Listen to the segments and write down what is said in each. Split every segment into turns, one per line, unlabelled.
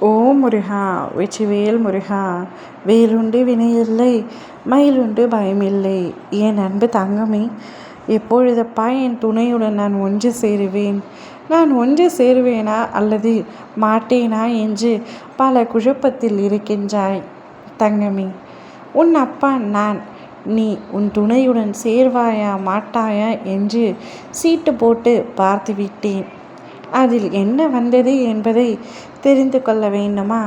ஓ முருகா வெற்றிவேல் முருகா, வேலுண்டு வினையில்லை மயிலுண்டு பயமில்லை. என் அன்பு தங்கமே, எப்பொழுதப்பா என் துணையுடன் நான் ஒன்று சேருவேன்? நான் ஒன்று சேருவேனா அல்லது மாட்டேனா என்று பல குழப்பத்தில் இருக்கின்றாய் தங்கமே. உன் அப்பா நான். நீ உன் துணையுடன் சேர்வாயா மாட்டாயா என்று சீட்டு போட்டு பார்த்துவிட்டேன். அதில் என்ன வந்தது என்பதை தெரிந்து கொள்ள வேண்டுமா?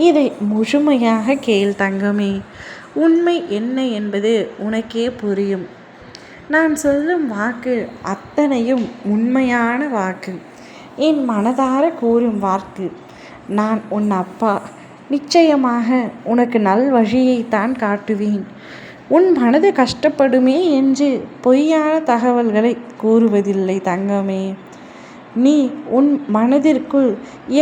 இதை முழுமையாக கேள் தங்கமே. உண்மை என்ன என்பது உனக்கே புரியும். நான் சொல்லும் வாக்கு அத்தனையும் உண்மையான வாக்கு, என் மனதார கூறும் வாக்கு. நான் உன் அப்பா. நிச்சயமாக உனக்கு நல் வழியைத்தான் காட்டுவேன். உன் மனது கஷ்டப்படுமே என்று பொய்யான தகவல்களை கூறுவதில்லை தங்கமே. நீ உன் மனதிற்குள்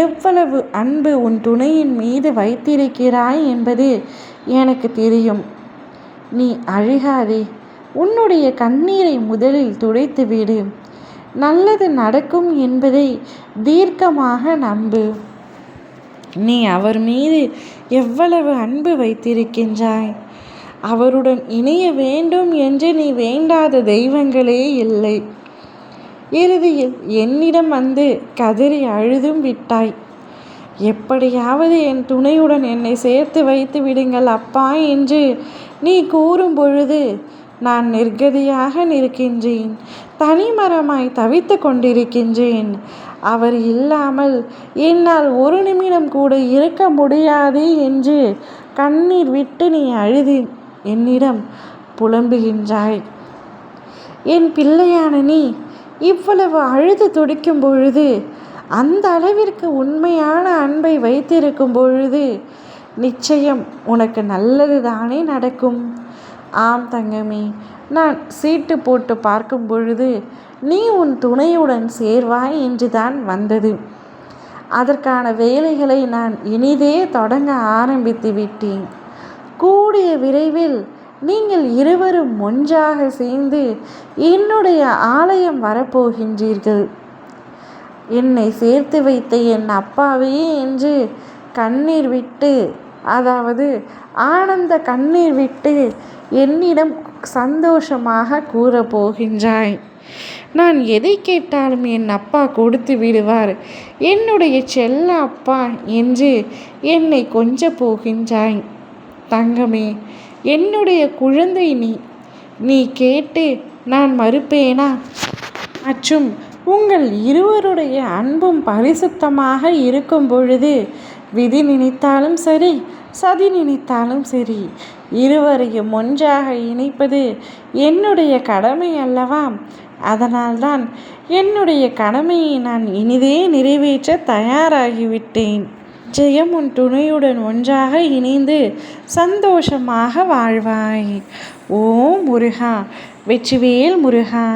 எவ்வளவு அன்பு உன் துணையின் மீது வைத்திருக்கிறாய் என்பது எனக்கு தெரியும். நீ அழுகாதே. உன்னுடைய கண்ணீரை முதலில் துடைத்துவிடு. நல்லது நடக்கும் என்பதை தீர்க்கமாக நம்பு. நீ அவர் மீது எவ்வளவு அன்பு வைத்திருக்கின்றாய். அவருடன் இணைய வேண்டும் என்று நீ வேண்டாத தெய்வங்களே இல்லை. இறுதியில் என்னிடம் வந்து கதறி அழுதும் விட்டாய். எப்படியாவது என் துணையுடன் என்னை சேர்த்து வைத்து விடுங்கள் அப்பா என்று நீ கூறும் பொழுது நான் நிர்கதியாக நிற்கின்றேன். தனிமரமாய் தவித்து கொண்டிருக்கின்றேன். அவர் இல்லாமல் என்னால் ஒரு நிமிடம் கூட இருக்க முடியாது என்று கண்ணீர் விட்டு நீ அழுது என்னிடம் புலம்புகின்றாய். என் பிள்ளையான நீ இவ்வளவு அழுது துடிக்கும் பொழுது, அந்த அளவிற்கு உண்மையான அன்பை வைத்திருக்கும் பொழுது நிச்சயம் உனக்கு நல்லது தானே நடக்கும். ஆம் தங்கமே, நான் சீட்டு போட்டு பார்க்கும் பொழுது நீ உன் துணையுடன் சேர்வாய் என்று தான் வந்தது. அதற்கான வேலைகளை நான் இனிதே தொடங்க ஆரம்பித்து விட்டேன். கூடிய விரைவில் நீங்கள் இருவரும் ஒன்றாக சேர்ந்து என்னுடைய ஆலயம் வரப்போகின்றீர்கள். என்னை சேர்த்து வைத்த என் அப்பாவே என்று கண்ணீர் விட்டு, அதாவது ஆனந்த கண்ணீர் விட்டு என்னிடம் சந்தோஷமாக கூறப்போகின்றாய். நான் எதை கேட்டாலும் என் அப்பா கொடுத்து விடுவார், என்னுடைய செல்ல அப்பா என்று என்னை கொஞ்ச போகின்றாய் தங்கமே. என்னுடைய குழந்தை நீ கேட்டு நான் மறுப்பேனா? மற்றும் உங்கள் இருவருடைய அன்பும் பரிசுத்தமாக இருக்கும் பொழுது விதி நினைத்தாலும் சரி, சதி நினைத்தாலும் சரி, இருவரையும் ஒன்றாக இணைப்பது என்னுடைய கடமை அல்லவா? அதனால்தான் என்னுடைய கடமையை நான் இனிதே நிறைவேற்ற தயாராகிவிட்டேன். ஜெயம் உன் துணையுடன் ஒன்றாக இணைந்து சந்தோஷமாக வாழ்வாய். ஓம் முருகா, வெற்றிவேல் முருகா.